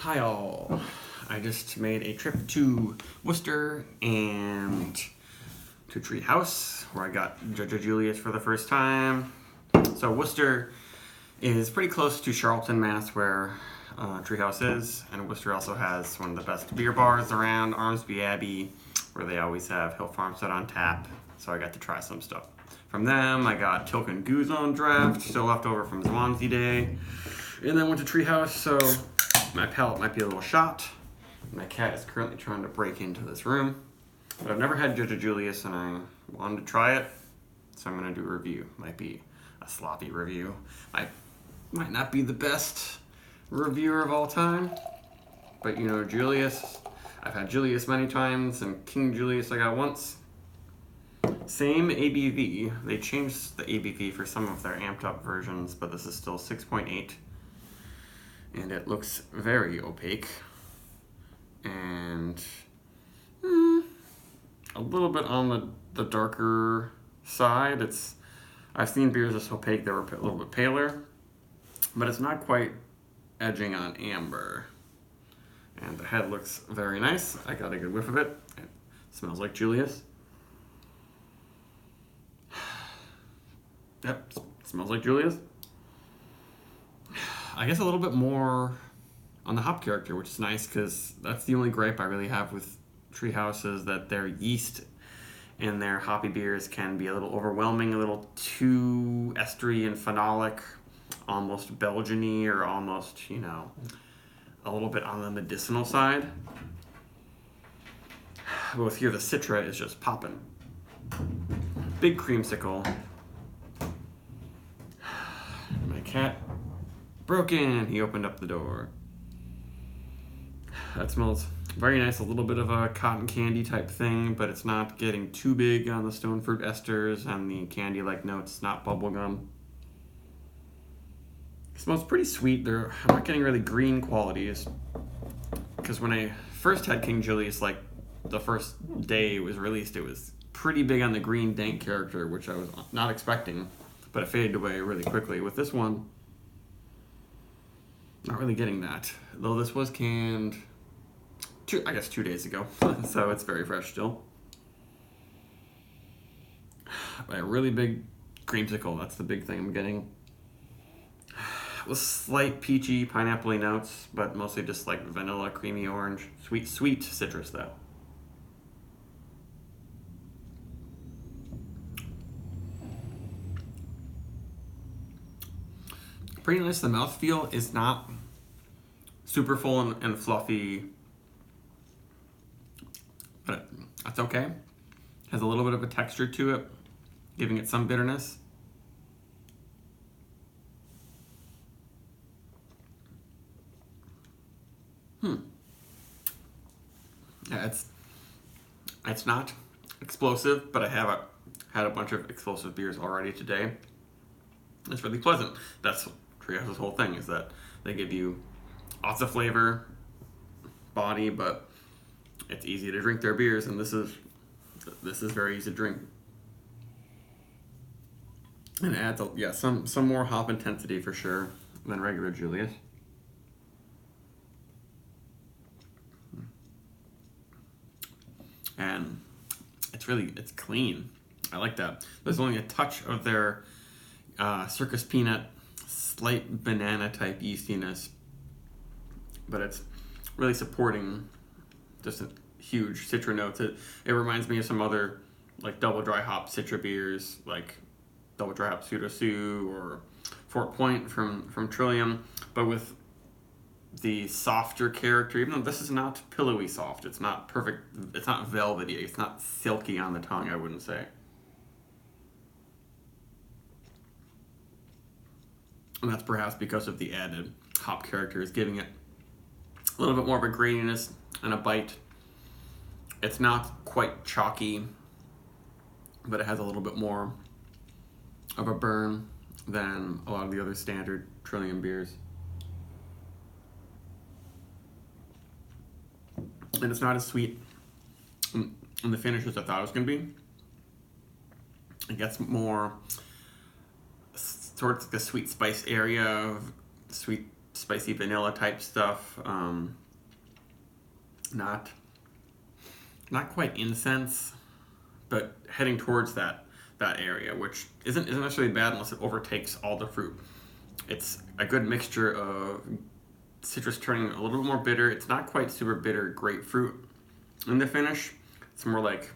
Hi all. I just made a trip to Worcester and to Treehouse where I got Jjjuliusss for the first time. So Worcester is pretty close to Charlton, Mass, where Treehouse is, and Worcester also has one of the best beer bars around, Armsby Abbey, where they always have Hill Farmstead on tap. So I got to try some stuff from them. I got Tilk and Goose on draft, still left over from Swansea Day, and then went to Treehouse. So my palate might be a little shot. My cat is currently trying to break into this room. But I've never had Jjjuliusss and I wanted to try it. So I'm going to do a review. Might be a sloppy review. I might not be the best reviewer of all time. But you know, Jjjuliusss, I've had Jjjuliusss many times, and King Jjjuliusss I got once. Same ABV. They changed the ABV for some of their amped up versions, but this is still 6.8. And it looks very opaque and a little bit on the darker side. I've seen beers this opaque that were a little bit paler, but it's not quite edging on amber. And the head looks very nice. I got a good whiff of it. It smells like Jjjuliusss. Yep, smells like Jjjuliusss. I guess a little bit more on the hop character, which is nice because that's the only gripe I really have with Treehouse is that their yeast in their hoppy beers can be a little overwhelming, a little too estery and phenolic, almost Belgian-y or almost, you know, a little bit on the medicinal side. But with here, the Citra is just popping. Big creamsicle. My cat broke in. He opened up the door. That smells very nice. A little bit of a cotton candy type thing, but it's not getting too big on the stone fruit esters and the candy-like notes, not bubblegum. It smells pretty sweet. I'm not getting really green qualities. Because when I first had King Jjjuliusss, like the first day it was released, it was pretty big on the green dank character, which I was not expecting, but it faded away really quickly. With this one, not really getting that. Though this was canned 2 days ago, so it's very fresh still. But a really big creamsicle, that's the big thing I'm getting. With slight peachy, pineapple-y notes, but mostly just like vanilla, creamy orange. Sweet citrus though. Pretty nice. The mouthfeel is not super full and fluffy, but that's okay. Has a little bit of a texture to it, giving it some bitterness. Yeah, it's not explosive, but I have had a bunch of explosive beers already today. It's really pleasant. That's Treehouse's whole thing, is that they give you lots of flavor, body, but it's easy to drink their beers, and this is very easy to drink. And it adds some more hop intensity for sure than regular Jjjuliusss. And it's clean. I like that. There's only a touch of their circus peanut, slight banana type yeastiness, but it's really supporting just a huge Citra notes. It reminds me of some other like double dry hop Citra beers, like double dry hop Pseudo Sue or Fort Point from Trillium, but with the softer character. Even though this is not pillowy soft, it's not perfect. It's not velvety. It's not silky on the tongue, I wouldn't say. And that's perhaps because of the added hop characters, giving it a little bit more of a graininess and a bite. It's not quite chalky, but it has a little bit more of a burn than a lot of the other standard Trillium beers. And it's not as sweet in the finish as I thought it was going to be. It gets more towards the sweet spice area of sweet spicy vanilla type stuff. Not quite incense, but heading towards that area, which isn't necessarily bad unless it overtakes all the fruit. It's a good mixture of citrus turning a little bit more bitter. It's not quite super bitter grapefruit in the finish. It's more like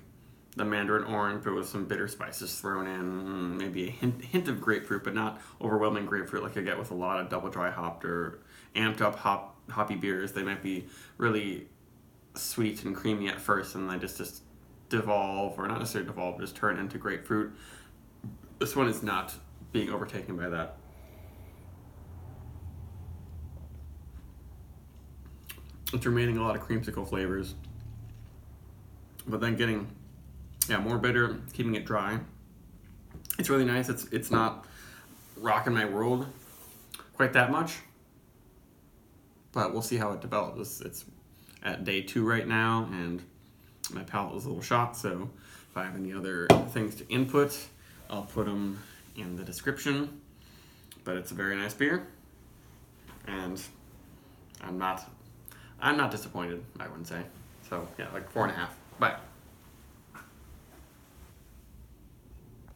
the mandarin orange, but with some bitter spices thrown in, maybe a hint of grapefruit, but not overwhelming grapefruit like you get with a lot of double dry hopped or amped up hoppy beers. They might be really sweet and creamy at first, and they just devolve, or not necessarily devolve, but just turn into grapefruit. This one is not being overtaken by that. It's remaining a lot of creamsicle flavors, but then getting more bitter, keeping it dry. It's really nice. It's not rocking my world quite that much, but we'll see how it develops. It's at day 2 right now, and my palate is a little shot, so if I have any other things to input, I'll put them in the description. But it's a very nice beer, and I'm not disappointed, I wouldn't say. So yeah, like 4.5. Bye.